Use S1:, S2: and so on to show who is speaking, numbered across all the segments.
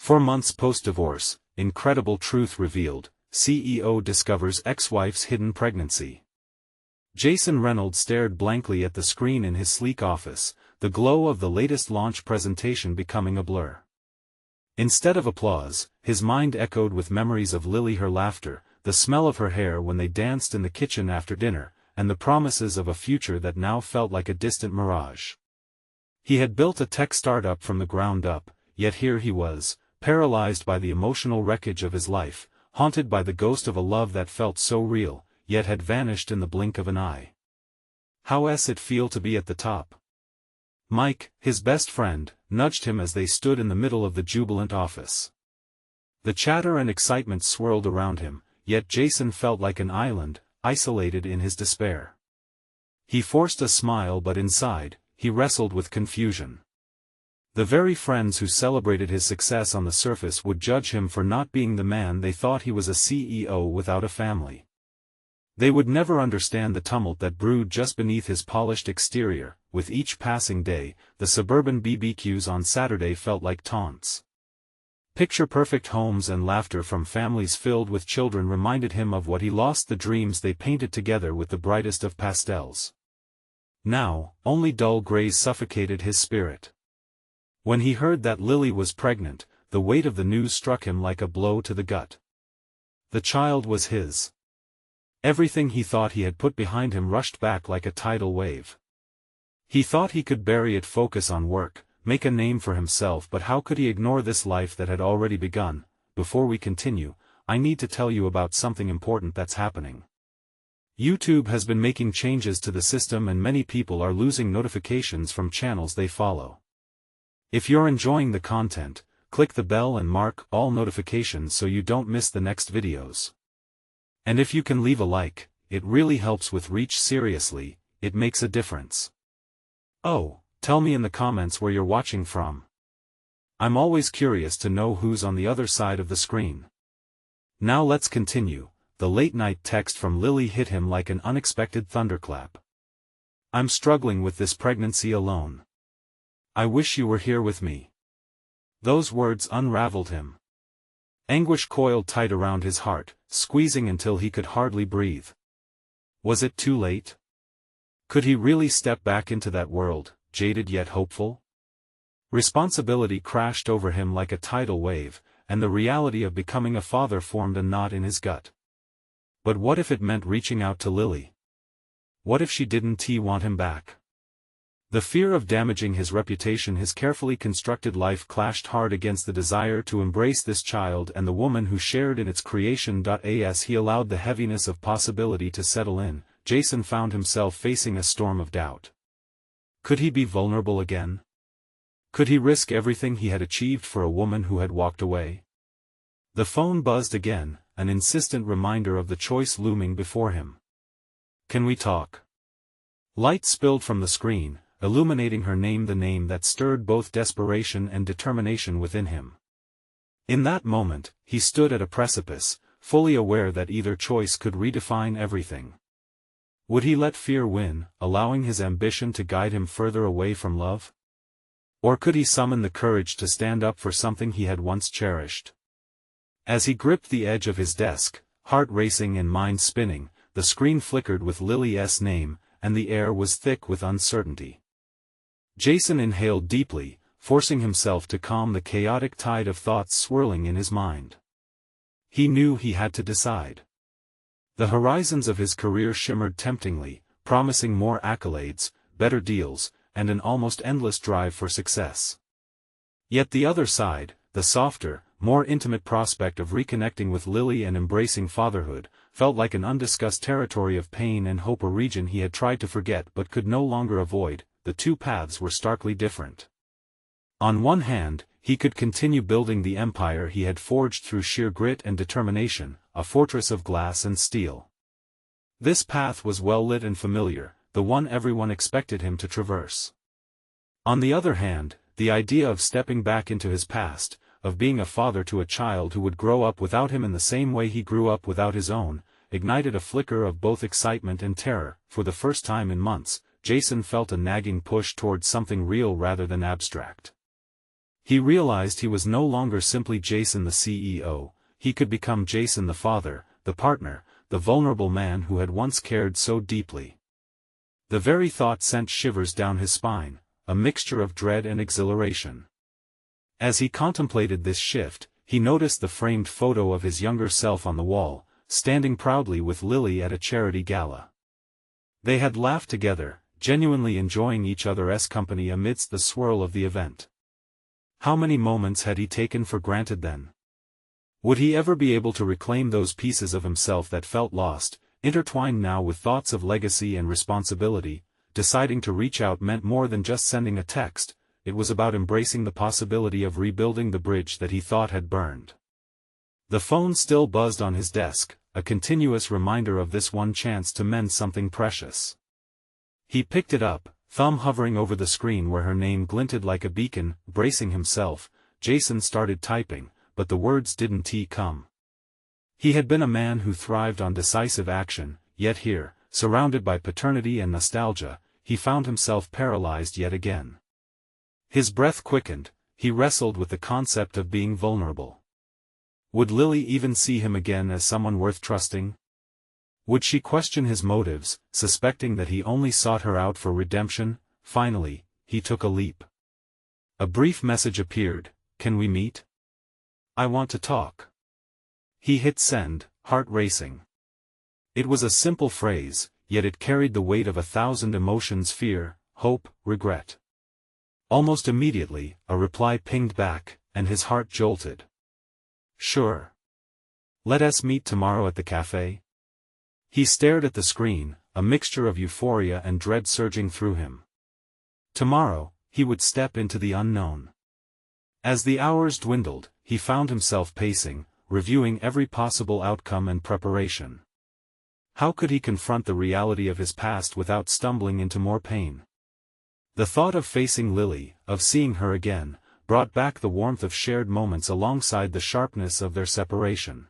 S1: 4 months post-divorce, incredible truth revealed, CEO discovers ex-wife's hidden pregnancy. Jason Reynolds stared blankly at the screen in his sleek office, the glow of the latest launch presentation becoming a blur. Instead of applause, his mind echoed with memories of Lily, her laughter, the smell of her hair when they danced in the kitchen after dinner, and the promises of a future that now felt like a distant mirage. He had built a tech startup from the ground up, yet here he was, paralyzed by the emotional wreckage of his life, haunted by the ghost of a love that felt so real, yet had vanished in the blink of an eye. How's it feel to be at the top? Mike, his best friend, nudged him as they stood in the middle of the jubilant office. The chatter and excitement swirled around him, yet Jason felt like an island, isolated in his despair. He forced a smile, but inside, he wrestled with confusion. The very friends who celebrated his success on the surface would judge him for not being the man they thought he was, a CEO without a family. They would never understand the tumult that brewed just beneath his polished exterior. With each passing day, the suburban BBQs on Saturday felt like taunts. Picture-perfect homes and laughter from families filled with children reminded him of what he lost, the dreams they painted together with the brightest of pastels. Now, only dull grays suffocated his spirit. When he heard that Lily was pregnant, the weight of the news struck him like a blow to the gut. The child was his. Everything he thought he had put behind him rushed back like a tidal wave. He thought he could bury it, focus on work, make a name for himself, but how could he ignore this life that had already begun? Before we continue, I need to tell you about something important that's happening. YouTube has been making changes to the system and many people are losing notifications from channels they follow. If you're enjoying the content, click the bell and mark all notifications so you don't miss the next videos. And if you can leave a like, it really helps with reach. Seriously, it makes a difference. Oh, tell me in the comments where you're watching from. I'm always curious to know who's on the other side of the screen. Now let's continue. The late-night text from Lily hit him like an unexpected thunderclap. I'm struggling with this pregnancy alone. I wish you were here with me. Those words unraveled him. Anguish coiled tight around his heart, squeezing until he could hardly breathe. Was it too late? Could he really step back into that world, jaded yet hopeful? Responsibility crashed over him like a tidal wave, and the reality of becoming a father formed a knot in his gut. But what if it meant reaching out to Lily? What if she didn't want him back? The fear of damaging his reputation, his carefully constructed life, clashed hard against the desire to embrace this child and the woman who shared in its creation. As he allowed the heaviness of possibility to settle in, Jason found himself facing a storm of doubt. Could he be vulnerable again? Could he risk everything he had achieved for a woman who had walked away? The phone buzzed again, an insistent reminder of the choice looming before him. Can we talk? Light spilled from the screen, illuminating her name, the name that stirred both desperation and determination within him. In that moment, he stood at a precipice, fully aware that either choice could redefine everything. Would he let fear win, allowing his ambition to guide him further away from love? Or could he summon the courage to stand up for something he had once cherished? As he gripped the edge of his desk, heart racing and mind spinning, the screen flickered with Lily's name, and the air was thick with uncertainty. Jason inhaled deeply, forcing himself to calm the chaotic tide of thoughts swirling in his mind. He knew he had to decide. The horizons of his career shimmered temptingly, promising more accolades, better deals, and an almost endless drive for success. Yet the other side, the softer, more intimate prospect of reconnecting with Lily and embracing fatherhood, felt like an undiscussed territory of pain and hope, a region he had tried to forget but could no longer avoid. The two paths were starkly different. On one hand, he could continue building the empire he had forged through sheer grit and determination, a fortress of glass and steel. This path was well lit and familiar, the one everyone expected him to traverse. On the other hand, the idea of stepping back into his past, of being a father to a child who would grow up without him in the same way he grew up without his own, ignited a flicker of both excitement and terror. For the first time in months, Jason felt a nagging push towards something real rather than abstract. He realized he was no longer simply Jason the CEO, he could become Jason the father, the partner, the vulnerable man who had once cared so deeply. The very thought sent shivers down his spine, a mixture of dread and exhilaration. As he contemplated this shift, he noticed the framed photo of his younger self on the wall, standing proudly with Lily at a charity gala. They had laughed together, genuinely enjoying each other's company amidst the swirl of the event. How many moments had he taken for granted then? Would he ever be able to reclaim those pieces of himself that felt lost, intertwined now with thoughts of legacy and responsibility? Deciding to reach out meant more than just sending a text, it was about embracing the possibility of rebuilding the bridge that he thought had burned. The phone still buzzed on his desk, a continuous reminder of this one chance to mend something precious. He picked it up, thumb hovering over the screen where her name glinted like a beacon. Bracing himself, Jason started typing, but the words didn't come. He had been a man who thrived on decisive action, yet here, surrounded by paternity and nostalgia, he found himself paralyzed yet again. His breath quickened, he wrestled with the concept of being vulnerable. Would Lily even see him again as someone worth trusting? Would she question his motives, suspecting that he only sought her out for redemption? Finally, he took a leap. A brief message appeared, "Can we meet? I want to talk." He hit send, heart racing. It was a simple phrase, yet it carried the weight of 1,000 emotions: fear, hope, regret. Almost immediately, a reply pinged back, and his heart jolted. "Sure. Let us meet tomorrow at the cafe." He stared at the screen, a mixture of euphoria and dread surging through him. Tomorrow, he would step into the unknown. As the hours dwindled, he found himself pacing, reviewing every possible outcome and preparation. How could he confront the reality of his past without stumbling into more pain? The thought of facing Lily, of seeing her again, brought back the warmth of shared moments alongside the sharpness of their separation.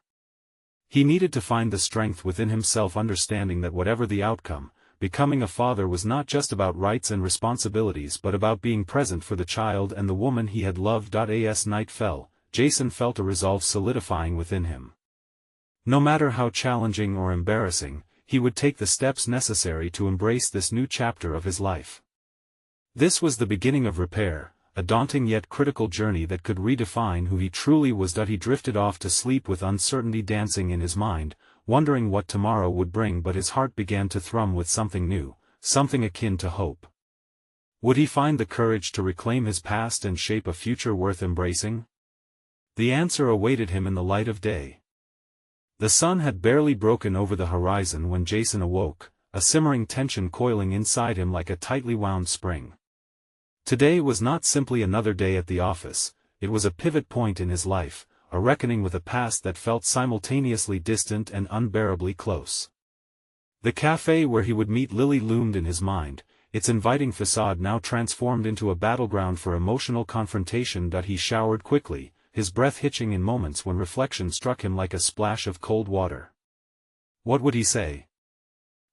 S1: He needed to find the strength within himself, understanding that whatever the outcome, becoming a father was not just about rights and responsibilities but about being present for the child and the woman he had loved. As night fell, Jason felt a resolve solidifying within him. No matter how challenging or embarrassing, he would take the steps necessary to embrace this new chapter of his life. This was the beginning of repair, a daunting yet critical journey that could redefine who he truly was. He drifted off to sleep with uncertainty dancing in his mind, wondering what tomorrow would bring, but his heart began to thrum with something new, something akin to hope. Would he find the courage to reclaim his past and shape a future worth embracing? The answer awaited him in the light of day. The sun had barely broken over the horizon when Jason awoke, a simmering tension coiling inside him like a tightly wound spring. Today was not simply another day at the office, it was a pivot point in his life, a reckoning with a past that felt simultaneously distant and unbearably close. The cafe where he would meet Lily loomed in his mind, its inviting facade now transformed into a battleground for emotional confrontation. He showered quickly, his breath hitching in moments when reflection struck him like a splash of cold water. What would he say?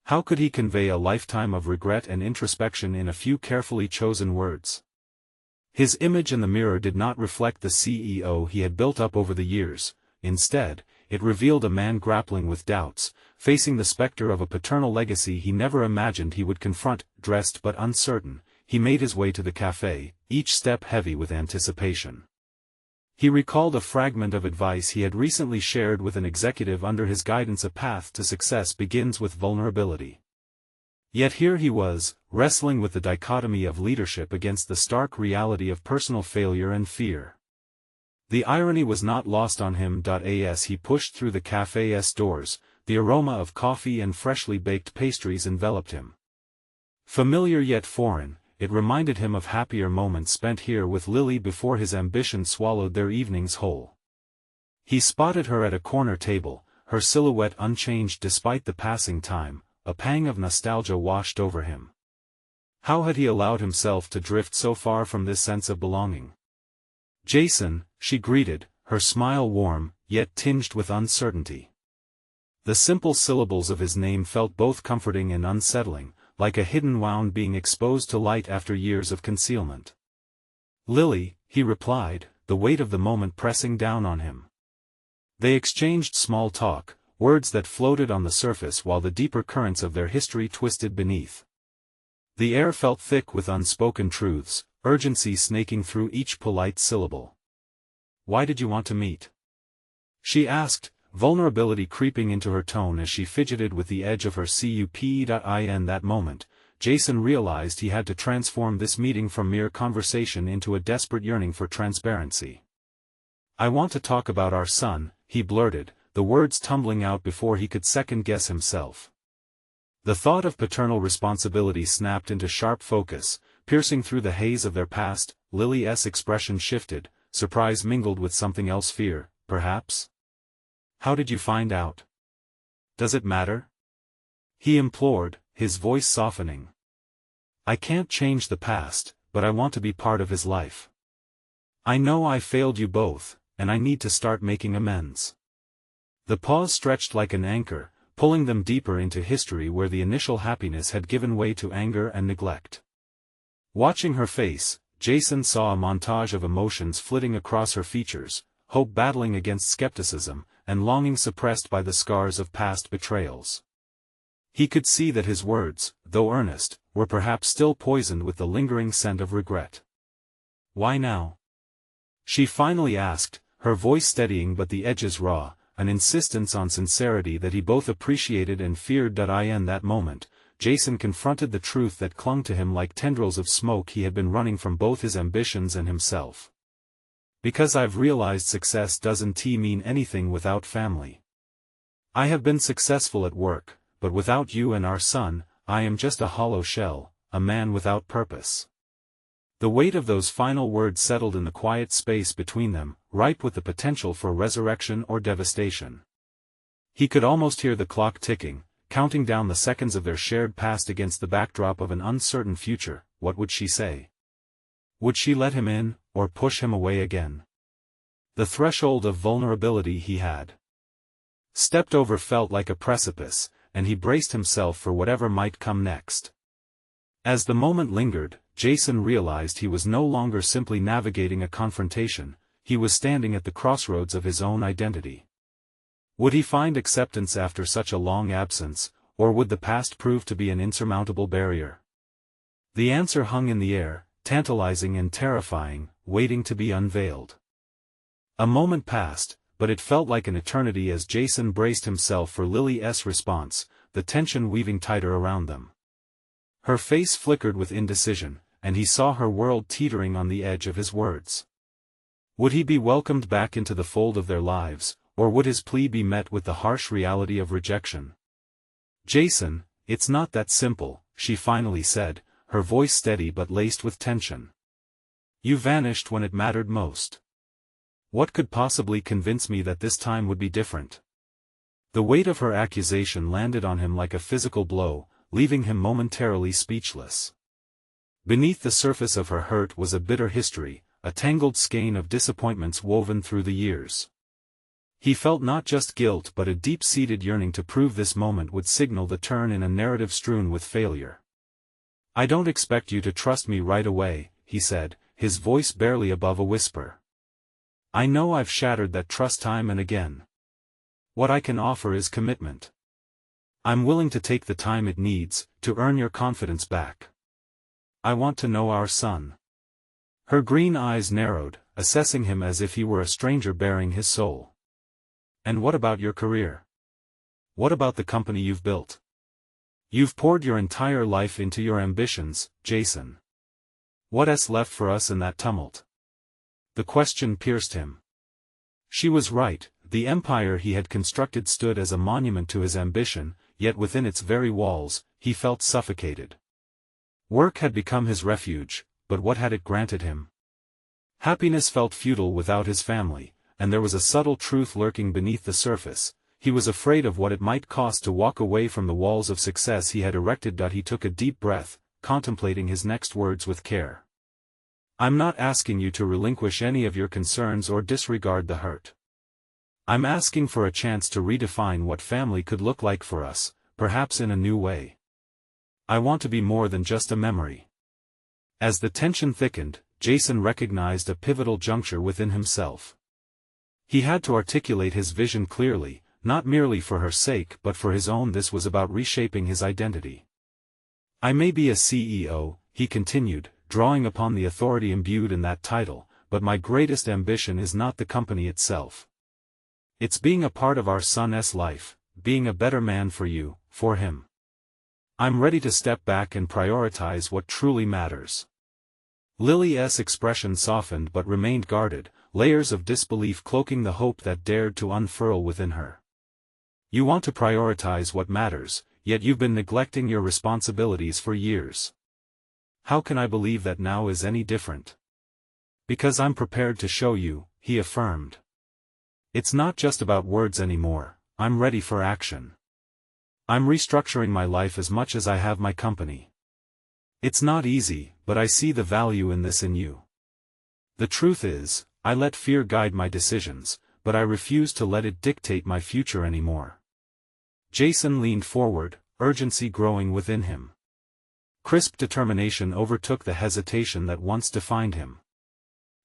S1: How could he convey a lifetime of regret and introspection in a few carefully chosen words? His image in the mirror did not reflect the CEO he had built up over the years. Instead, it revealed a man grappling with doubts, facing the specter of a paternal legacy he never imagined he would confront. Dressed but uncertain, he made his way to the cafe, each step heavy with anticipation. He recalled a fragment of advice he had recently shared with an executive under his guidance: a path to success begins with vulnerability. Yet here he was, wrestling with the dichotomy of leadership against the stark reality of personal failure and fear. The irony was not lost on him. As he pushed through the cafe's doors, the aroma of coffee and freshly baked pastries enveloped him. Familiar yet foreign, it reminded him of happier moments spent here with Lily before his ambition swallowed their evenings whole. He spotted her at a corner table, her silhouette unchanged despite the passing time. A pang of nostalgia washed over him. How had he allowed himself to drift so far from this sense of belonging? "Jason," she greeted, her smile warm, yet tinged with uncertainty. The simple syllables of his name felt both comforting and unsettling, like a hidden wound being exposed to light after years of concealment. "Lily," he replied, the weight of the moment pressing down on him. They exchanged small talk, words that floated on the surface while the deeper currents of their history twisted beneath. The air felt thick with unspoken truths, urgency snaking through each polite syllable. "Why did you want to meet?" she asked, vulnerability creeping into her tone as she fidgeted with the edge of her cup.in. That moment, Jason realized he had to transform this meeting from mere conversation into a desperate yearning for transparency. "I want to talk about our son," he blurted, the words tumbling out before he could second-guess himself. The thought of paternal responsibility snapped into sharp focus, piercing through the haze of their past. Lily's expression shifted, surprise mingled with something else, fear, perhaps? "How did you find out? Does it matter?" he implored, his voice softening. "I can't change the past, but I want to be part of his life. I know I failed you both, and I need to start making amends." The pause stretched like an anchor, pulling them deeper into history where the initial happiness had given way to anger and neglect. Watching her face, Jason saw a montage of emotions flitting across her features, hope battling against skepticism, and longing suppressed by the scars of past betrayals. He could see that his words, though earnest, were perhaps still poisoned with the lingering scent of regret. "Why now?" she finally asked, her voice steadying but the edges raw, an insistence on sincerity that he both appreciated and feared. In that moment, Jason confronted the truth that clung to him like tendrils of smoke. He had been running from both his ambitions and himself. "Because I've realized success doesn't mean anything without family. I have been successful at work, but without you and our son, I am just a hollow shell, a man without purpose." The weight of those final words settled in the quiet space between them, ripe with the potential for resurrection or devastation. He could almost hear the clock ticking, counting down the seconds of their shared past against the backdrop of an uncertain future. What would she say? Would she let him in, or push him away again? The threshold of vulnerability he had stepped over felt like a precipice, and he braced himself for whatever might come next. As the moment lingered, Jason realized he was no longer simply navigating a confrontation, he was standing at the crossroads of his own identity. Would he find acceptance after such a long absence, or would the past prove to be an insurmountable barrier? The answer hung in the air, tantalizing and terrifying, waiting to be unveiled. A moment passed, but it felt like an eternity as Jason braced himself for Lily's response, the tension weaving tighter around them. Her face flickered with indecision, and he saw her world teetering on the edge of his words. Would he be welcomed back into the fold of their lives, or would his plea be met with the harsh reality of rejection? "Jason, it's not that simple," she finally said, her voice steady but laced with tension. "You vanished when it mattered most. What could possibly convince me that this time would be different?" The weight of her accusation landed on him like a physical blow, leaving him momentarily speechless. Beneath the surface of her hurt was a bitter history, a tangled skein of disappointments woven through the years. He felt not just guilt but a deep-seated yearning to prove this moment would signal the turn in a narrative strewn with failure. "I don't expect you to trust me right away," he said, his voice barely above a whisper. "I know I've shattered that trust time and again. What I can offer is commitment. I'm willing to take the time it needs, to earn your confidence back. I want to know our son." Her green eyes narrowed, assessing him as if he were a stranger bearing his soul. "And what about your career? What about the company you've built? You've poured your entire life into your ambitions, Jason. What's left for us in that tumult?" The question pierced him. She was right, the empire he had constructed stood as a monument to his ambition, yet within its very walls, he felt suffocated. Work had become his refuge, but what had it granted him? Happiness felt futile without his family, and there was a subtle truth lurking beneath the surface. He was afraid of what it might cost to walk away from the walls of success he had erected. He took a deep breath, contemplating his next words with care. "I'm not asking you to relinquish any of your concerns or disregard the hurt. I'm asking for a chance to redefine what family could look like for us, perhaps in a new way. I want to be more than just a memory." As the tension thickened, Jason recognized a pivotal juncture within himself. He had to articulate his vision clearly, not merely for her sake but for his own. This was about reshaping his identity. "I may be a CEO," he continued, drawing upon the authority imbued in that title, "but my greatest ambition is not the company itself. It's being a part of our son's life, being a better man for you, for him. I'm ready to step back and prioritize what truly matters." Lily's expression softened but remained guarded, layers of disbelief cloaking the hope that dared to unfurl within her. "You want to prioritize what matters, yet you've been neglecting your responsibilities for years. How can I believe that now is any different?" "Because I'm prepared to show you," he affirmed. "It's not just about words anymore, I'm ready for action. I'm restructuring my life as much as I have my company. It's not easy, but I see the value in this in you. The truth is, I let fear guide my decisions, but I refuse to let it dictate my future anymore." Jason leaned forward, urgency growing within him. Crisp determination overtook the hesitation that once defined him.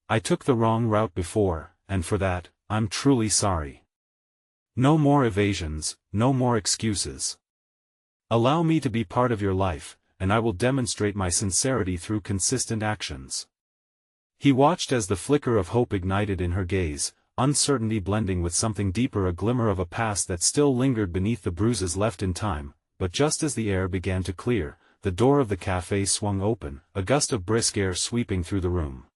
S1: "I took the wrong route before, and for that, I'm truly sorry. No more evasions, no more excuses. Allow me to be part of your life, and I will demonstrate my sincerity through consistent actions." He watched as the flicker of hope ignited in her gaze, uncertainty blending with something deeper, a glimmer of a past that still lingered beneath the bruises left in time. But just as the air began to clear, the door of the cafe swung open, a gust of brisk air sweeping through the room.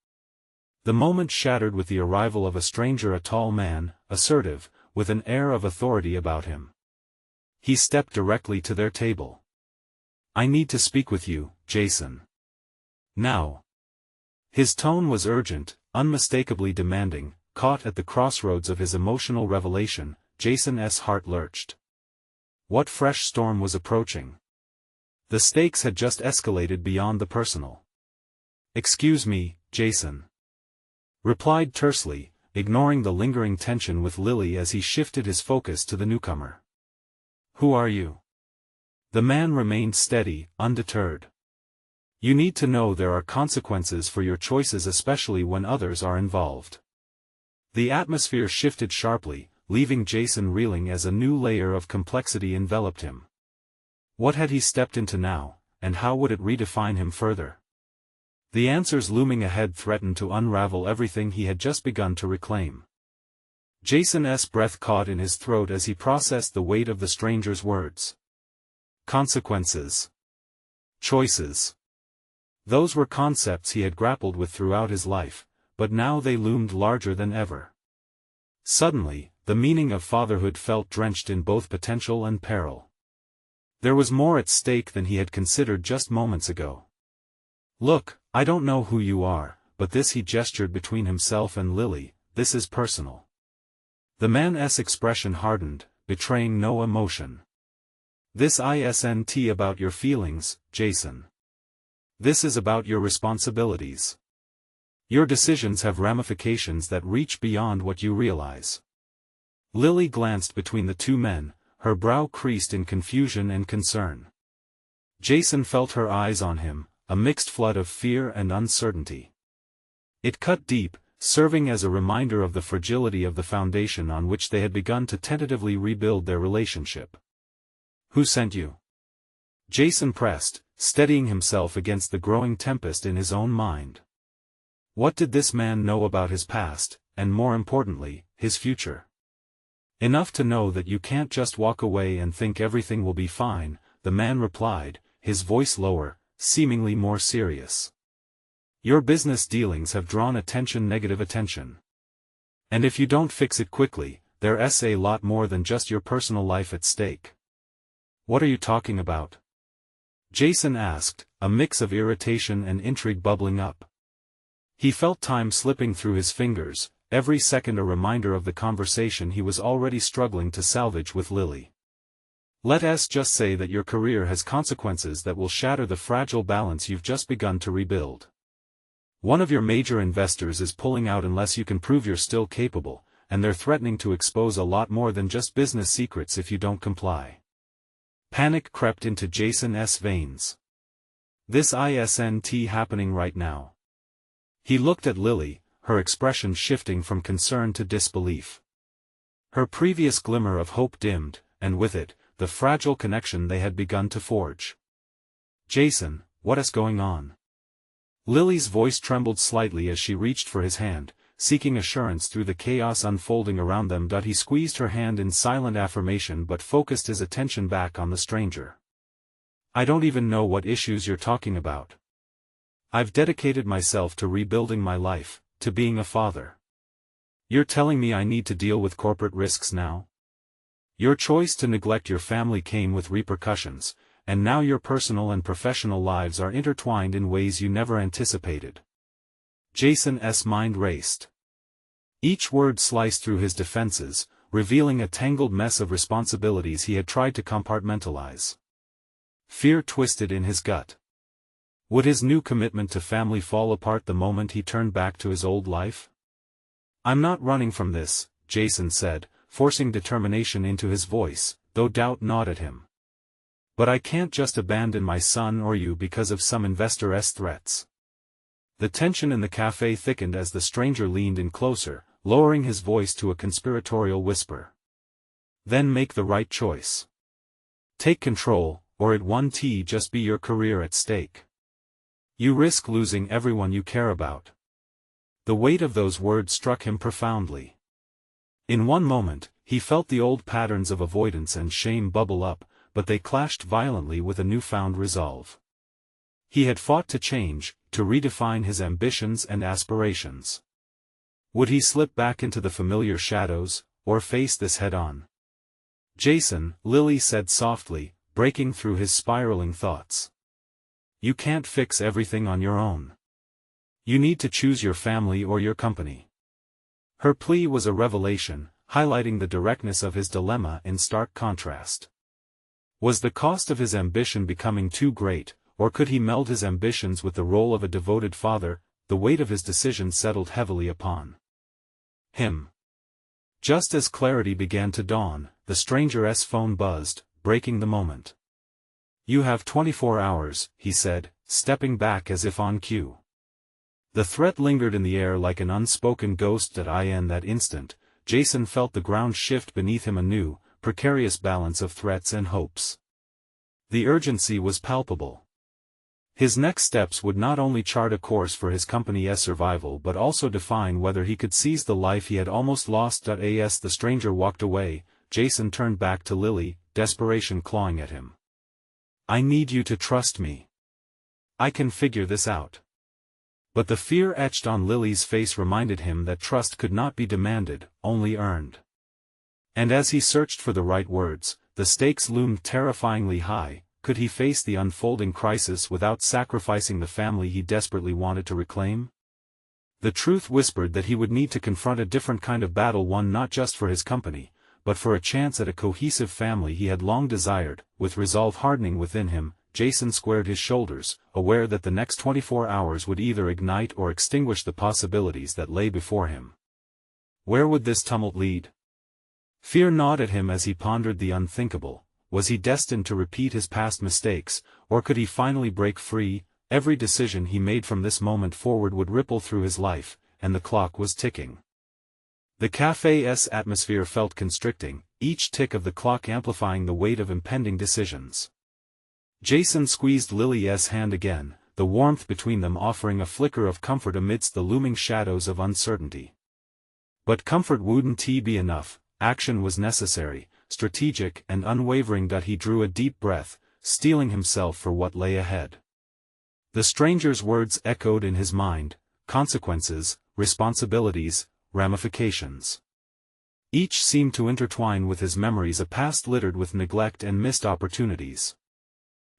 S1: The moment shattered with the arrival of a stranger, a tall man, assertive, with an air of authority about him. He stepped directly to their table. "I need to speak with you, Jason. Now." His tone was urgent, unmistakably demanding. Caught at the crossroads of his emotional revelation, Jason's heart lurched. What fresh storm was approaching? The stakes had just escalated beyond the personal. "Excuse me, Jason," replied tersely, ignoring the lingering tension with Lily as he shifted his focus to the newcomer. "Who are you?" The man remained steady, undeterred. "You need to know there are consequences for your choices, especially when others are involved." The atmosphere shifted sharply, leaving Jason reeling as a new layer of complexity enveloped him. What had he stepped into now, and how would it redefine him further? The answers looming ahead threatened to unravel everything he had just begun to reclaim. Jason's breath caught in his throat as he processed the weight of the stranger's words. Consequences. Choices. Those were concepts he had grappled with throughout his life, but now they loomed larger than ever. Suddenly, the meaning of fatherhood felt drenched in both potential and peril. There was more at stake than he had considered just moments ago. "Look, I don't know who you are, but this," he gestured between himself and Lily, "this is personal." The man's expression hardened, betraying no emotion. "This isn't about your feelings, Jason. This is about your responsibilities. Your decisions have ramifications that reach beyond what you realize." Lily glanced between the two men, her brow creased in confusion and concern. Jason felt her eyes on him, a mixed flood of fear and uncertainty. It cut deep, serving as a reminder of the fragility of the foundation on which they had begun to tentatively rebuild their relationship. "Who sent you?" Jason pressed, steadying himself against the growing tempest in his own mind. What did this man know about his past, and more importantly, his future? "Enough to know that you can't just walk away and think everything will be fine," the man replied, his voice lower, seemingly more serious. "Your business dealings have drawn negative attention. And if you don't fix it quickly, there's a lot more than just your personal life at stake." "What are you talking about?" Jason asked, a mix of irritation and intrigue bubbling up. He felt time slipping through his fingers, every second a reminder of the conversation he was already struggling to salvage with Lily. "Let's just say that your career has consequences that will shatter the fragile balance you've just begun to rebuild. One of your major investors is pulling out unless you can prove you're still capable, and they're threatening to expose a lot more than just business secrets if you don't comply." Panic crept into Jason's veins. "This isn't happening right now." He looked at Lily, her expression shifting from concern to disbelief. Her previous glimmer of hope dimmed, and with it, the fragile connection they had begun to forge. "Jason, what is going on?" Lily's voice trembled slightly as she reached for his hand, seeking assurance through the chaos unfolding around them. He squeezed her hand in silent affirmation but focused his attention back on the stranger. "I don't even know what issues you're talking about. I've dedicated myself to rebuilding my life, to being a father. You're telling me I need to deal with corporate risks now? Your choice to neglect your family came with repercussions, and now your personal and professional lives are intertwined in ways you never anticipated." Jason's mind raced. Each word sliced through his defenses, revealing a tangled mess of responsibilities he had tried to compartmentalize. Fear twisted in his gut. Would his new commitment to family fall apart the moment he turned back to his old life? "I'm not running from this," Jason said, forcing determination into his voice, though doubt gnawed at him. "But I can't just abandon my son or you because of some investor's threats." The tension in the cafe thickened as the stranger leaned in closer, lowering his voice to a conspiratorial whisper. "Then make the right choice. Take control, or it won't just be your career at stake. You risk losing everyone you care about." The weight of those words struck him profoundly. In one moment, he felt the old patterns of avoidance and shame bubble up, but they clashed violently with a newfound resolve. He had fought to change, to redefine his ambitions and aspirations. Would he slip back into the familiar shadows, or face this head-on? "Jason," Lily said softly, breaking through his spiraling thoughts. "You can't fix everything on your own. You need to choose your family or your company." Her plea was a revelation, highlighting the directness of his dilemma in stark contrast. Was the cost of his ambition becoming too great, or could he meld his ambitions with the role of a devoted father? The weight of his decision settled heavily upon him. Just as clarity began to dawn, the stranger's phone buzzed, breaking the moment. "You have 24 hours, he said, stepping back as if on cue. The threat lingered in the air like an unspoken ghost. In that instant, Jason felt the ground shift beneath him, a new, precarious balance of threats and hopes. The urgency was palpable. His next steps would not only chart a course for his company's survival but also define whether he could seize the life he had almost lost. As the stranger walked away, Jason turned back to Lily, desperation clawing at him. "I need you to trust me. I can figure this out." But the fear etched on Lily's face reminded him that trust could not be demanded, only earned. And as he searched for the right words, the stakes loomed terrifyingly high. Could he face the unfolding crisis without sacrificing the family he desperately wanted to reclaim? The truth whispered that he would need to confront a different kind of battle, one not just for his company, but for a chance at a cohesive family he had long desired. With resolve hardening within him, Jason squared his shoulders, aware that the next 24 hours would either ignite or extinguish the possibilities that lay before him. Where would this tumult lead? Fear gnawed at him as he pondered the unthinkable. Was he destined to repeat his past mistakes, or could he finally break free? Every decision he made from this moment forward would ripple through his life, and the clock was ticking. The cafe's atmosphere felt constricting, each tick of the clock amplifying the weight of impending decisions. Jason squeezed Lily's hand again, the warmth between them offering a flicker of comfort amidst the looming shadows of uncertainty. But comfort wouldn't be enough, action was necessary. Strategic and unwavering. He drew a deep breath, steeling himself for what lay ahead. The stranger's words echoed in his mind: consequences, responsibilities, ramifications. Each seemed to intertwine with his memories, a past littered with neglect and missed opportunities.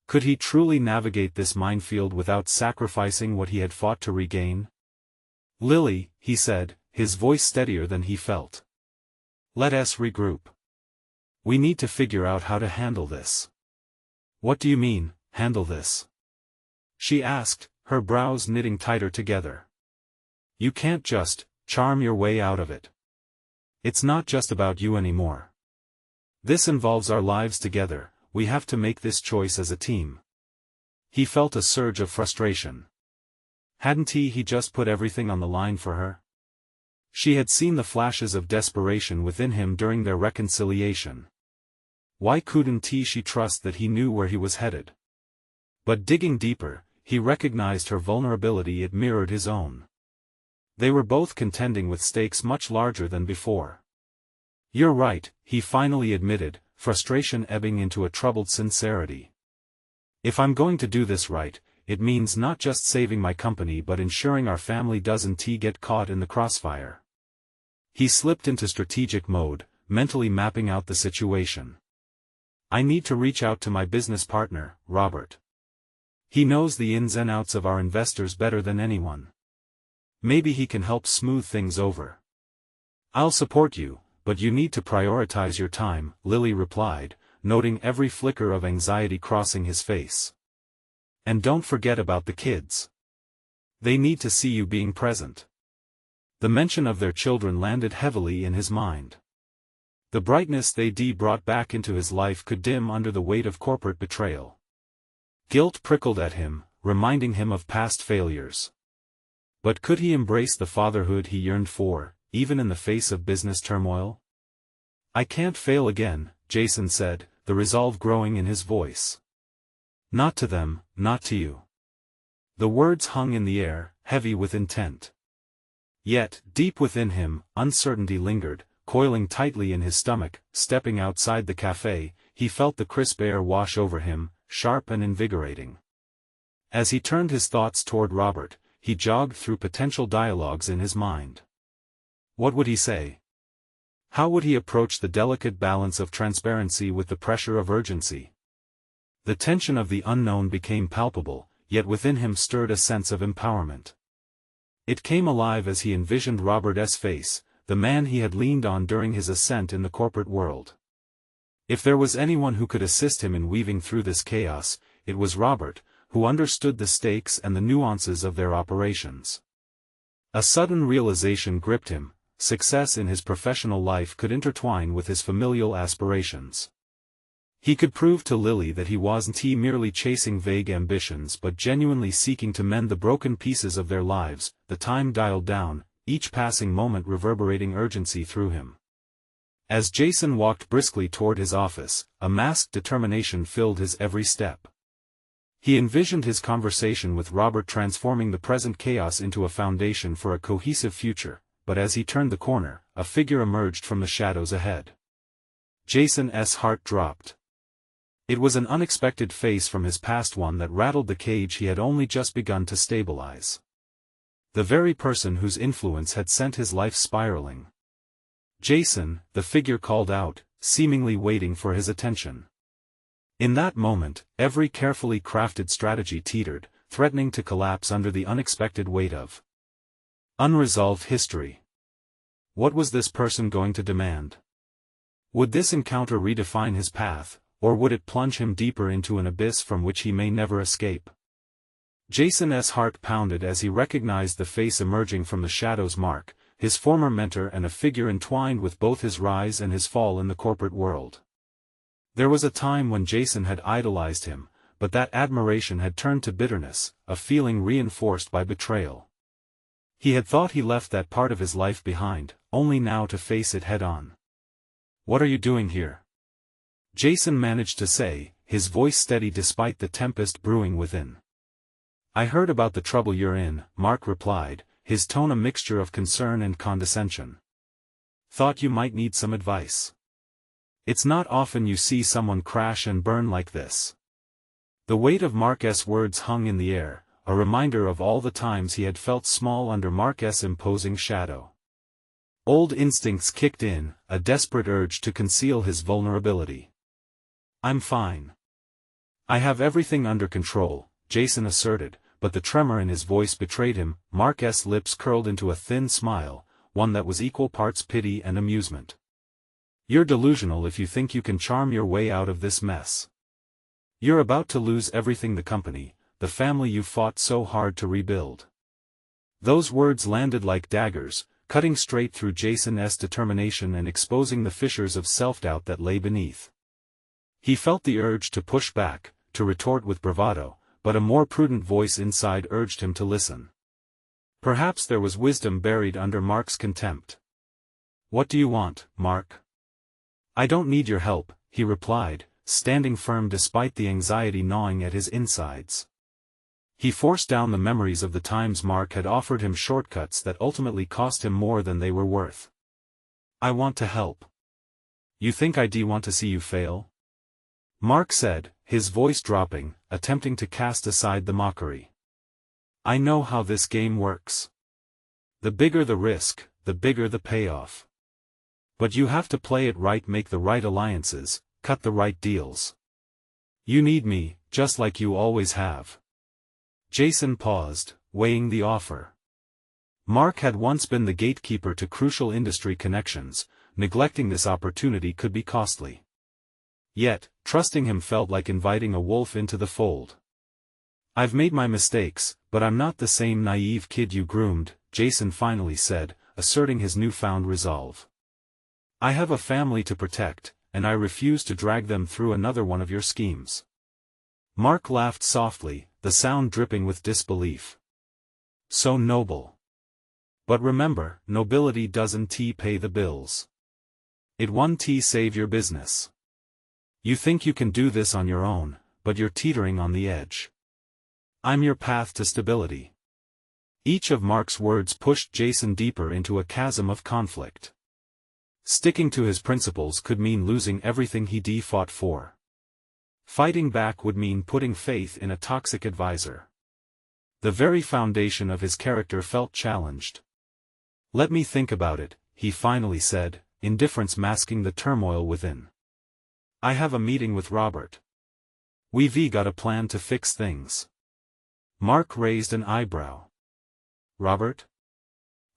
S1: Could he truly navigate this minefield without sacrificing what he had fought to regain? "Lily," he said, his voice steadier than he felt. "Let us regroup. We need to figure out how to handle this." "What do you mean, handle this?" she asked, her brows knitting tighter together. "You can't just charm your way out of it. It's not just about you anymore. This involves our lives together. We have to make this choice as a team." He felt a surge of frustration. Hadn't he just put everything on the line for her? She had seen the flashes of desperation within him during their reconciliation. Why couldn't she trust that he knew where he was headed? But digging deeper, he recognized her vulnerability. It mirrored his own. They were both contending with stakes much larger than before. "You're right," he finally admitted, frustration ebbing into a troubled sincerity. "If I'm going to do this right, it means not just saving my company but ensuring our family doesn't get caught in the crossfire." He slipped into strategic mode, mentally mapping out the situation. "I need to reach out to my business partner, Robert. He knows the ins and outs of our investors better than anyone. Maybe he can help smooth things over." "I'll support you, but you need to prioritize your time," Lily replied, noting every flicker of anxiety crossing his face. "And don't forget about the kids. They need to see you being present." The mention of their children landed heavily in his mind. The brightness they brought back into his life could dim under the weight of corporate betrayal. Guilt prickled at him, reminding him of past failures. But could he embrace the fatherhood he yearned for, even in the face of business turmoil? "I can't fail again," Jason said, the resolve growing in his voice. "Not to them, not to you." The words hung in the air, heavy with intent. Yet, deep within him, uncertainty lingered, coiling tightly in his stomach. Stepping outside the cafe, he felt the crisp air wash over him, sharp and invigorating. As he turned his thoughts toward Robert, he jogged through potential dialogues in his mind. What would he say? How would he approach the delicate balance of transparency with the pressure of urgency? The tension of the unknown became palpable, yet within him stirred a sense of empowerment. It came alive as he envisioned Robert's face, the man he had leaned on during his ascent in the corporate world. If there was anyone who could assist him in weaving through this chaos, it was Robert, who understood the stakes and the nuances of their operations. A sudden realization gripped him: success in his professional life could intertwine with his familial aspirations. He could prove to Lily that he wasn't merely chasing vague ambitions but genuinely seeking to mend the broken pieces of their lives. The time dialed down, each passing moment reverberating urgency through him. As Jason walked briskly toward his office, a masked determination filled his every step. He envisioned his conversation with Robert transforming the present chaos into a foundation for a cohesive future, but as he turned the corner, a figure emerged from the shadows ahead. Jason's heart dropped. It was an unexpected face from his past, one that rattled the cage he had only just begun to stabilize. The very person whose influence had sent his life spiraling. "Jason," the figure called out, seemingly waiting for his attention. In that moment, every carefully crafted strategy teetered, threatening to collapse under the unexpected weight of unresolved history. What was this person going to demand? Would this encounter redefine his path, or would it plunge him deeper into an abyss from which he may never escape? Jason's heart pounded as he recognized the face emerging from the shadows: Mark, his former mentor and a figure entwined with both his rise and his fall in the corporate world. There was a time when Jason had idolized him, but that admiration had turned to bitterness, a feeling reinforced by betrayal. He had thought he left that part of his life behind, only now to face it head-on. "What are you doing here?" Jason managed to say, his voice steady despite the tempest brewing within. "I heard about the trouble you're in," Mark replied, his tone a mixture of concern and condescension. "Thought you might need some advice. It's not often you see someone crash and burn like this." The weight of Mark's words hung in the air, a reminder of all the times he had felt small under Mark's imposing shadow. Old instincts kicked in, a desperate urge to conceal his vulnerability. "I'm fine. I have everything under control," Jason asserted, but the tremor in his voice betrayed him. Mark's lips curled into a thin smile, one that was equal parts pity and amusement. "You're delusional if you think you can charm your way out of this mess. You're about to lose everything: the company, the family you fought so hard to rebuild." Those words landed like daggers, cutting straight through Jason's determination and exposing the fissures of self-doubt that lay beneath. He felt the urge to push back, to retort with bravado, but a more prudent voice inside urged him to listen. Perhaps there was wisdom buried under Mark's contempt. "What do you want, Mark?" "I don't need your help," he replied, standing firm despite the anxiety gnawing at his insides. He forced down the memories of the times Mark had offered him shortcuts that ultimately cost him more than they were worth. "I want to help." "You think I do want to see you fail?" Mark said, his voice dropping, attempting to cast aside the mockery. "I know how this game works. The bigger the risk, the bigger the payoff. But you have to play it right, make the right alliances, cut the right deals. You need me, just like you always have." Jason paused, weighing the offer. Mark had once been the gatekeeper to crucial industry connections. Neglecting this opportunity could be costly. Yet, trusting him felt like inviting a wolf into the fold. "I've made my mistakes, but I'm not the same naive kid you groomed," Jason finally said, asserting his newfound resolve. "I have a family to protect, and I refuse to drag them through another one of your schemes." Mark laughed softly, the sound dripping with disbelief. "So noble. But remember, nobility doesn't pay the bills. It won't save your business. You think you can do this on your own, but you're teetering on the edge. I'm your path to stability." Each of Mark's words pushed Jason deeper into a chasm of conflict. Sticking to his principles could mean losing everything he fought for. Fighting back would mean putting faith in a toxic advisor. The very foundation of his character felt challenged. "Let me think about it," he finally said, indifference masking the turmoil within. "I have a meeting with Robert. We've got a plan to fix things." Mark raised an eyebrow. "Robert?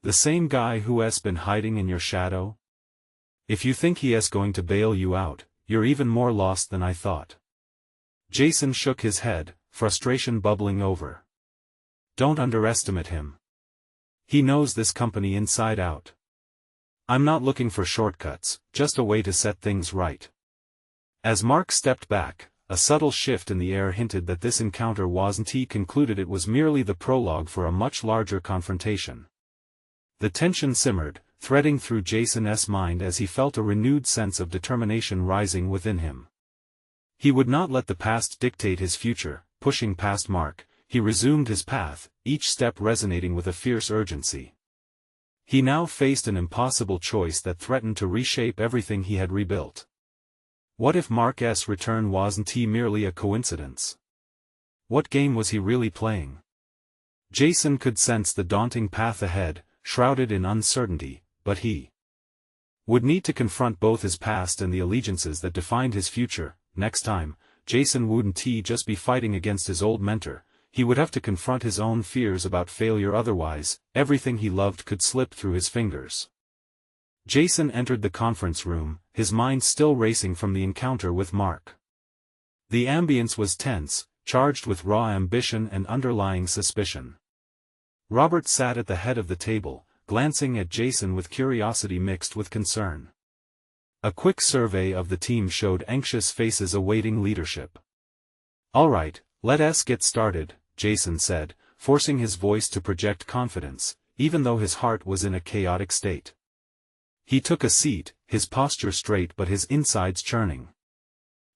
S1: The same guy who's been hiding in your shadow? If you think he's going to bail you out, you're even more lost than I thought." Jason shook his head, frustration bubbling over. "Don't underestimate him. He knows this company inside out. I'm not looking for shortcuts, just a way to set things right." As Mark stepped back, a subtle shift in the air hinted that this encounter wasn't. He concluded it was merely the prologue for a much larger confrontation. The tension simmered, threading through Jason's mind as he felt a renewed sense of determination rising within him. He would not let the past dictate his future. Pushing past Mark, he resumed his path, each step resonating with a fierce urgency. He now faced an impossible choice that threatened to reshape everything he had rebuilt. What if Mark's return wasn't merely a coincidence? What game was he really playing? Jason could sense the daunting path ahead, shrouded in uncertainty, but he would need to confront both his past and the allegiances that defined his future. Next time, Jason wouldn't just be fighting against his old mentor, he would have to confront his own fears about failure. Otherwise, everything he loved could slip through his fingers. Jason entered the conference room, his mind still racing from the encounter with Mark. The ambience was tense, charged with raw ambition and underlying suspicion. Robert sat at the head of the table, glancing at Jason with curiosity mixed with concern. A quick survey of the team showed anxious faces awaiting leadership. "All right, let's get started," Jason said, forcing his voice to project confidence, even though his heart was in a chaotic state. He took a seat, his posture straight but his insides churning.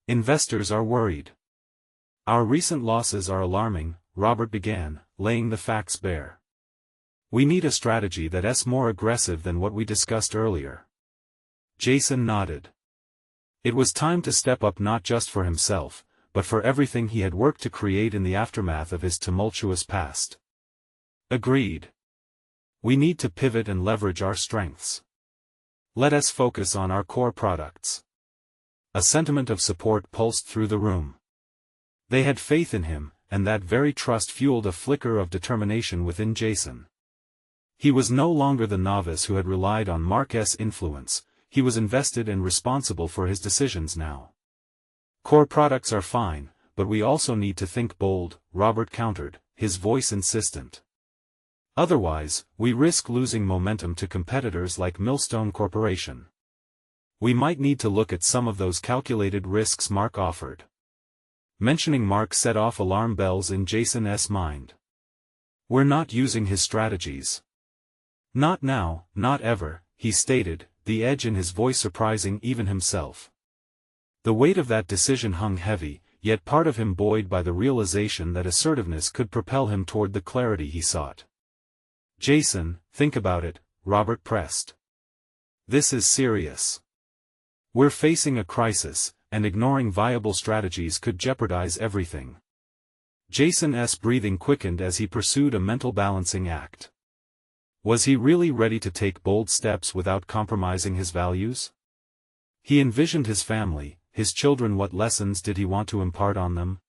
S1: "Investors are worried. Our recent losses are alarming," Robert began, laying the facts bare. "We need a strategy that's more aggressive than what we discussed earlier." Jason nodded. It was time to step up, not just for himself, but for everything he had worked to create in the aftermath of his tumultuous past. "Agreed. We need to pivot and leverage our strengths. Let us focus on our core products." A sentiment of support pulsed through the room. They had faith in him, and that very trust fueled a flicker of determination within Jason. He was no longer the novice who had relied on Mark's influence. He was invested and responsible for his decisions now. "Core products are fine, but we also need to think bold," Robert countered, his voice insistent. "Otherwise, we risk losing momentum to competitors like Millstone Corporation. We might need to look at some of those calculated risks Mark offered." Mentioning Mark set off alarm bells in Jason's mind. We're not using his strategies. Not now, not ever, he stated, the edge in his voice surprising even himself. The weight of that decision hung heavy, yet part of him buoyed by the realization that assertiveness could propel him toward the clarity he sought. Jason, think about it, Robert pressed. This is serious. We're facing a crisis, and ignoring viable strategies could jeopardize everything. Jason's breathing quickened as he pursued a mental balancing act. Was he really ready to take bold steps without compromising his values? He envisioned his family, his children. What lessons did he want to impart on them?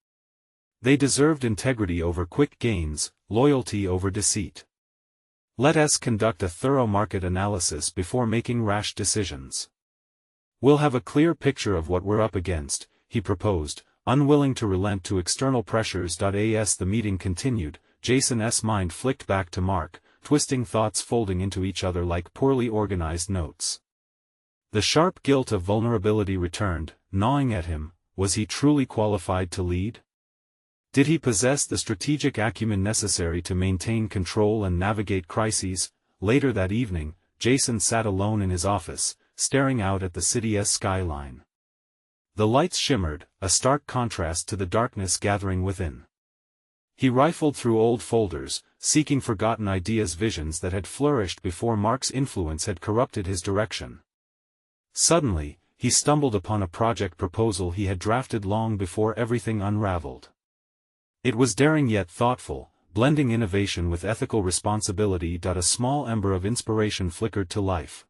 S1: They deserved integrity over quick gains, loyalty over deceit. Let us conduct a thorough market analysis before making rash decisions. We'll have a clear picture of what we're up against, he proposed, unwilling to relent to external pressures. As the meeting continued, Jason's mind flicked back to Mark, twisting thoughts folding into each other like poorly organized notes. The sharp guilt of vulnerability returned, gnawing at him. Was he truly qualified to lead? Did he possess the strategic acumen necessary to maintain control and navigate crises? Later that evening, Jason sat alone in his office, staring out at the city's skyline. The lights shimmered, a stark contrast to the darkness gathering within. He rifled through old folders, seeking forgotten ideas, visions that had flourished before Mark's influence had corrupted his direction. Suddenly, he stumbled upon a project proposal he had drafted long before everything unraveled. It was daring yet thoughtful, blending innovation with ethical responsibility. A small ember of inspiration flickered to life.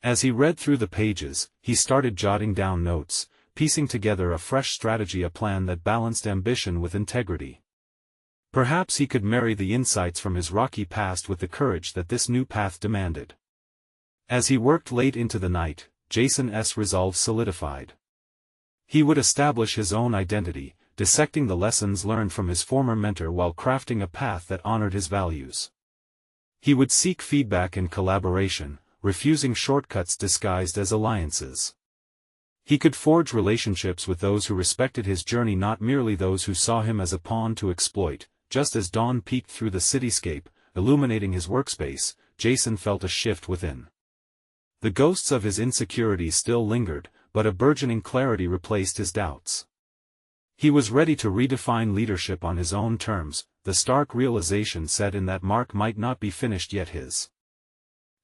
S1: As he read through the pages, he started jotting down notes, piecing together a fresh strategy, a plan that balanced ambition with integrity. Perhaps he could marry the insights from his rocky past with the courage that this new path demanded. As he worked late into the night, Jason's resolve solidified. He would establish his own identity, dissecting the lessons learned from his former mentor while crafting a path that honored his values. He would seek feedback and collaboration, refusing shortcuts disguised as alliances. He could forge relationships with those who respected his journey, not merely those who saw him as a pawn to exploit. Just as dawn peeked through the cityscape, illuminating his workspace, Jason felt a shift within. The ghosts of his insecurities still lingered, but a burgeoning clarity replaced his doubts. He was ready to redefine leadership on his own terms. The stark realization set in that Mark might not be finished yet. His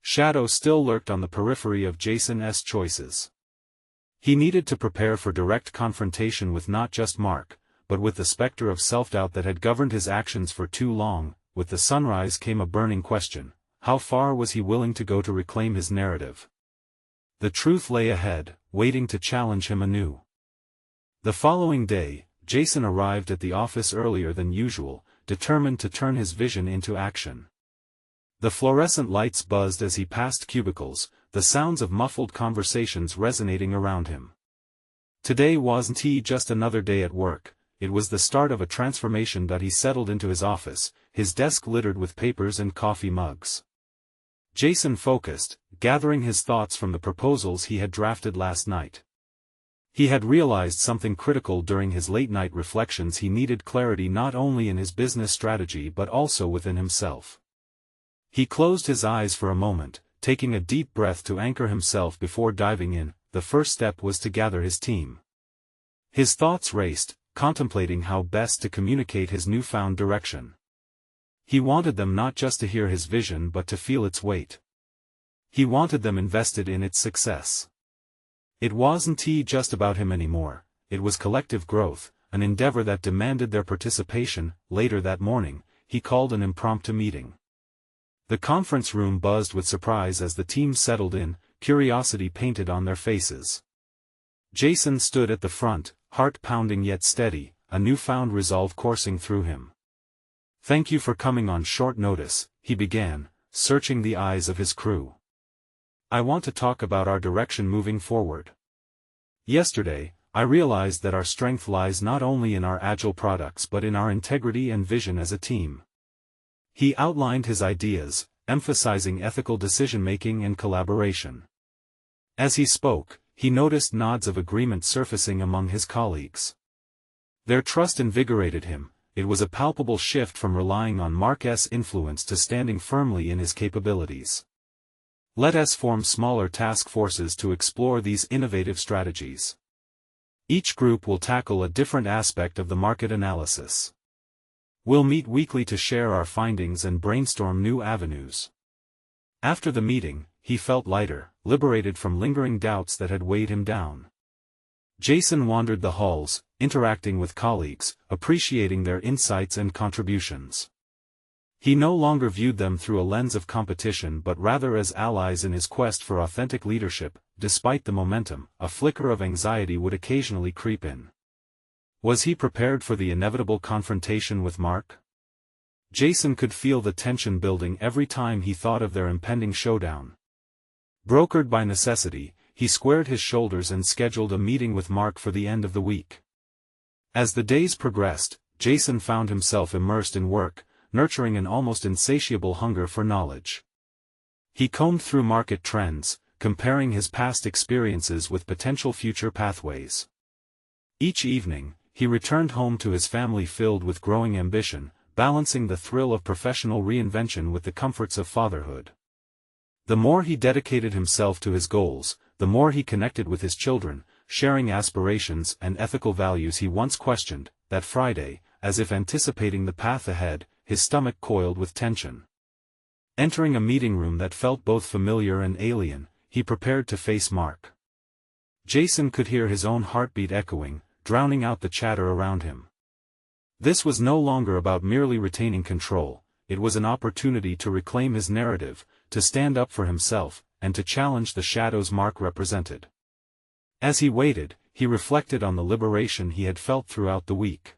S1: shadow still lurked on the periphery of Jason's choices. He needed to prepare for direct confrontation with not just Mark, but with the specter of self-doubt that had governed his actions for too long. With the sunrise came a burning question: how far was he willing to go to reclaim his narrative? The truth lay ahead, waiting to challenge him anew. The following day, Jason arrived at the office earlier than usual, determined to turn his vision into action. The fluorescent lights buzzed as he passed cubicles, the sounds of muffled conversations resonating around him. Today wasn't just another day at work, it was the start of a transformation. He settled into his office, his desk littered with papers and coffee mugs. Jason focused, gathering his thoughts from the proposals he had drafted last night. He had realized something critical during his late-night reflections: he needed clarity not only in his business strategy but also within himself. He closed his eyes for a moment, taking a deep breath to anchor himself before diving in. The first step was to gather his team. His thoughts raced, contemplating how best to communicate his newfound direction. He wanted them not just to hear his vision but to feel its weight. He wanted them invested in its success. It wasn't just about him anymore, it was collective growth, an endeavor that demanded their participation. Later that morning, he called an impromptu meeting. The conference room buzzed with surprise as the team settled in, curiosity painted on their faces. Jason stood at the front, heart pounding yet steady, a newfound resolve coursing through him. "Thank you for coming on short notice," he began, searching the eyes of his crew. "I want to talk about our direction moving forward. Yesterday, I realized that our strength lies not only in our agile products but in our integrity and vision as a team." He outlined his ideas, emphasizing ethical decision-making and collaboration. As he spoke, he noticed nods of agreement surfacing among his colleagues. Their trust invigorated him, it was a palpable shift from relying on Mark's influence to standing firmly in his capabilities. Let us form smaller task forces to explore these innovative strategies. Each group will tackle a different aspect of the market analysis. We'll meet weekly to share our findings and brainstorm new avenues. After the meeting, he felt lighter, liberated from lingering doubts that had weighed him down. Jason wandered the halls, interacting with colleagues, appreciating their insights and contributions. He no longer viewed them through a lens of competition but rather as allies in his quest for authentic leadership. Despite the momentum, a flicker of anxiety would occasionally creep in. Was he prepared for the inevitable confrontation with Mark? Jason could feel the tension building every time he thought of their impending showdown. Brokered by necessity, he squared his shoulders and scheduled a meeting with Mark for the end of the week. As the days progressed, Jason found himself immersed in work, nurturing an almost insatiable hunger for knowledge. He combed through market trends, comparing his past experiences with potential future pathways. Each evening, he returned home to his family filled with growing ambition, balancing the thrill of professional reinvention with the comforts of fatherhood. The more he dedicated himself to his goals, the more he connected with his children, sharing aspirations and ethical values he once questioned. That Friday, as if anticipating the path ahead, his stomach coiled with tension. Entering a meeting room that felt both familiar and alien, he prepared to face Mark. Jason could hear his own heartbeat echoing, drowning out the chatter around him. This was no longer about merely retaining control, it was an opportunity to reclaim his narrative, to stand up for himself, and to challenge the shadows Mark represented. As he waited, he reflected on the liberation he had felt throughout the week.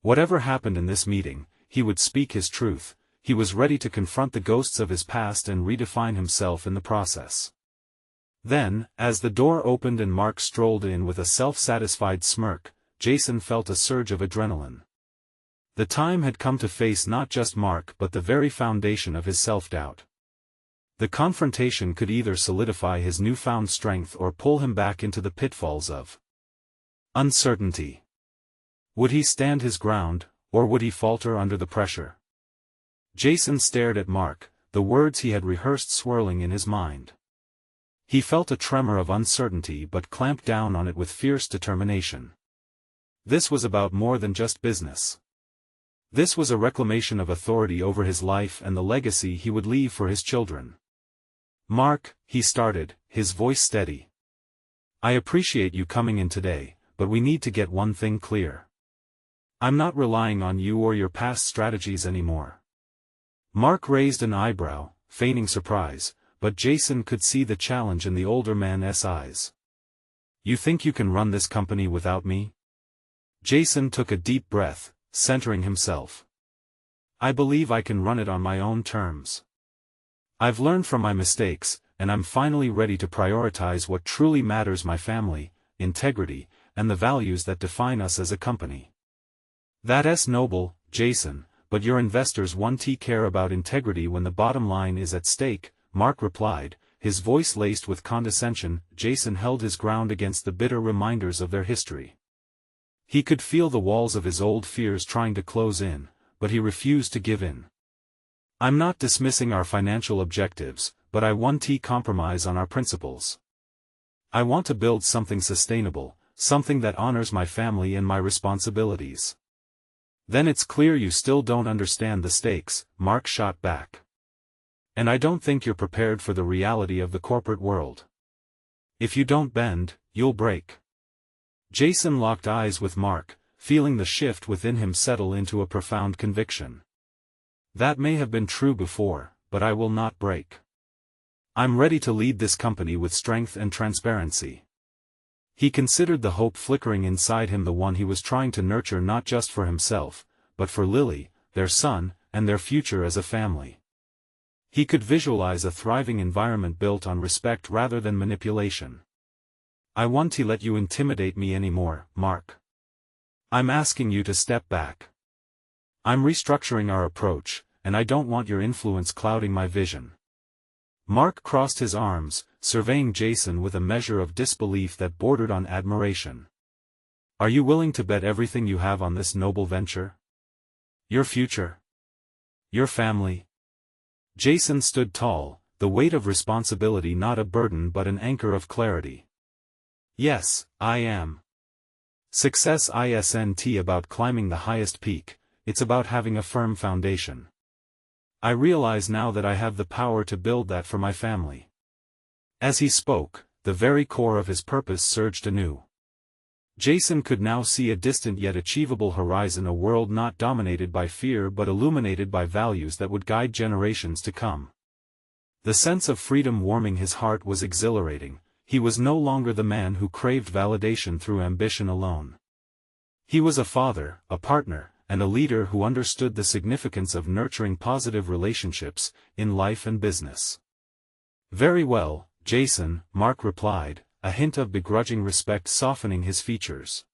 S1: Whatever happened in this meeting, he would speak his truth. He was ready to confront the ghosts of his past and redefine himself in the process. Then, as the door opened and Mark strolled in with a self-satisfied smirk, Jason felt a surge of adrenaline. The time had come to face not just Mark but the very foundation of his self-doubt. The confrontation could either solidify his newfound strength or pull him back into the pitfalls of uncertainty. Would he stand his ground, or would he falter under the pressure? Jason stared at Mark, the words he had rehearsed swirling in his mind. He felt a tremor of uncertainty but clamped down on it with fierce determination. This was about more than just business. This was a reclamation of authority over his life and the legacy he would leave for his children. "Mark," he started, his voice steady. "I appreciate you coming in today, but we need to get one thing clear. I'm not relying on you or your past strategies anymore." Mark raised an eyebrow, feigning surprise, but Jason could see the challenge in the older man's eyes. "You think you can run this company without me?" Jason took a deep breath, centering himself. "I believe I can run it on my own terms. I've learned from my mistakes, and I'm finally ready to prioritize what truly matters: my family, integrity, and the values that define us as a company." "That's noble, Jason, but your investors won't care about integrity when the bottom line is at stake," Mark replied, his voice laced with condescension. Jason held his ground against the bitter reminders of their history. He could feel the walls of his old fears trying to close in, but he refused to give in. "I'm not dismissing our financial objectives, but I won't compromise on our principles. I want to build something sustainable, something that honors my family and my responsibilities." "Then it's clear you still don't understand the stakes," Mark shot back. "And I don't think you're prepared for the reality of the corporate world. If you don't bend, you'll break." Jason locked eyes with Mark, feeling the shift within him settle into a profound conviction. "That may have been true before, but I will not break. I'm ready to lead this company with strength and transparency." He considered the hope flickering inside him, the one he was trying to nurture not just for himself, but for Lily, their son, and their future as a family. He could visualize a thriving environment built on respect rather than manipulation. "I won't let you intimidate me anymore, Mark. I'm asking you to step back. I'm restructuring our approach, and I don't want your influence clouding my vision." Mark crossed his arms, surveying Jason with a measure of disbelief that bordered on admiration. "Are you willing to bet everything you have on this noble venture?" Your future? Your family? Jason stood tall, the weight of responsibility not a burden but an anchor of clarity. Yes, I am. Success isn't about climbing the highest peak, it's about having a firm foundation. I realize now that I have the power to build that for my family. As he spoke, the very core of his purpose surged anew. Jason could now see a distant yet achievable horizon, a world not dominated by fear but illuminated by values that would guide generations to come. The sense of freedom warming his heart was exhilarating. He was no longer the man who craved validation through ambition alone. He was a father, a partner, and a leader who understood the significance of nurturing positive relationships, in life and business. Very well, Jason, Mark replied, a hint of begrudging respect softening his features.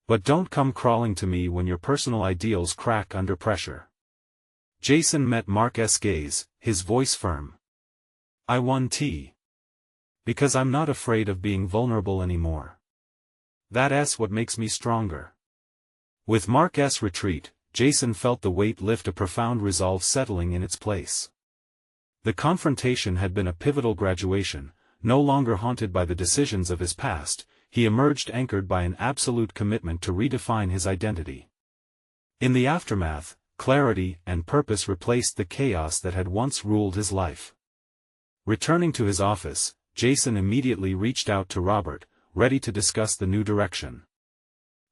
S1: But don't come crawling to me when your personal ideals crack under pressure. Jason met Mark's gaze, his voice firm. I won tea. Because I'm not afraid of being vulnerable anymore. That's what makes me stronger. With Mark's retreat, Jason felt the weight lift, a profound resolve settling in its place. The confrontation had been a pivotal graduation. No longer haunted by the decisions of his past, he emerged anchored by an absolute commitment to redefine his identity. In the aftermath, clarity and purpose replaced the chaos that had once ruled his life. Returning to his office, Jason immediately reached out to Robert, ready to discuss the new direction.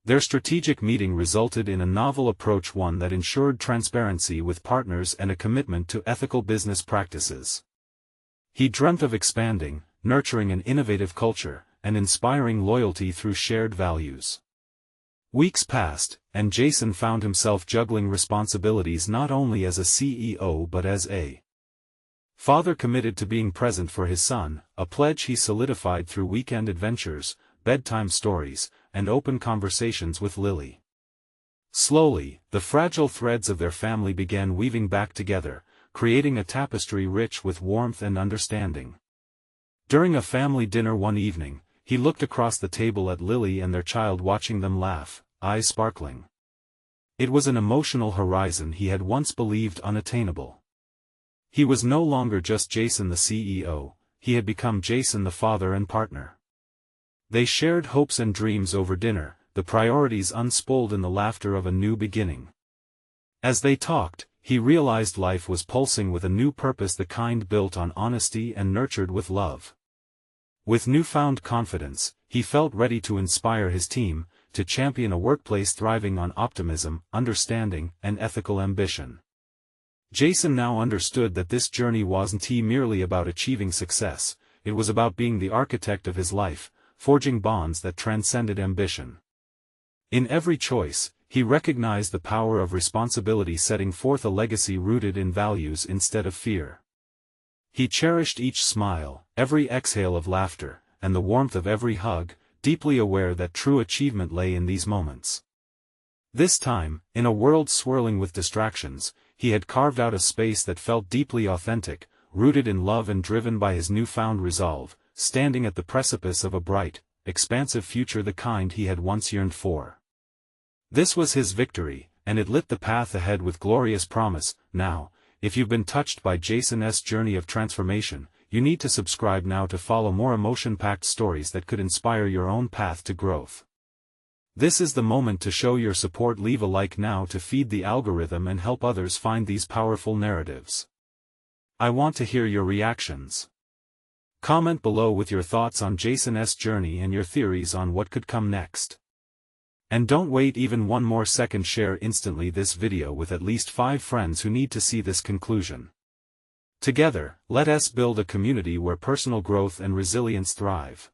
S1: Their strategic meeting resulted in a novel approach, one that ensured transparency with partners and a commitment to ethical business practices. He dreamt of expanding, nurturing an innovative culture, and inspiring loyalty through shared values. Weeks passed, and Jason found himself juggling responsibilities not only as a CEO but as a father committed to being present for his son, a pledge he solidified through weekend adventures, bedtime stories, and open conversations with Lily. Slowly, the fragile threads of their family began weaving back together, creating a tapestry rich with warmth and understanding. During a family dinner one evening, he looked across the table at Lily and their child, watching them laugh, eyes sparkling. It was an emotional horizon he had once believed unattainable. He was no longer just Jason the CEO, he had become Jason the father and partner. They shared hopes and dreams over dinner, the priorities unspooled in the laughter of a new beginning. As they talked, he realized life was pulsing with a new purpose, the kind built on honesty and nurtured with love. With newfound confidence, he felt ready to inspire his team, to champion a workplace thriving on optimism, understanding, and ethical ambition. Jason now understood that this journey wasn't merely about achieving success, it was about being the architect of his life, forging bonds that transcended ambition. In every choice, he recognized the power of responsibility, setting forth a legacy rooted in values instead of fear. He cherished each smile, every exhale of laughter, and the warmth of every hug, deeply aware that true achievement lay in these moments. This time, in a world swirling with distractions, he had carved out a space that felt deeply authentic, rooted in love and driven by his newfound resolve, standing at the precipice of a bright, expansive future, the kind he had once yearned for. This was his victory, and it lit the path ahead with glorious promise. Now, if you've been touched by Jason's journey of transformation, you need to subscribe now to follow more emotion-packed stories that could inspire your own path to growth. This is the moment to show your support. Leave a like now to feed the algorithm and help others find these powerful narratives. I want to hear your reactions. Comment below with your thoughts on Jason's journey and your theories on what could come next. And don't wait even one more second, share instantly this video with at least 5 friends who need to see this conclusion. Together, let us build a community where personal growth and resilience thrive.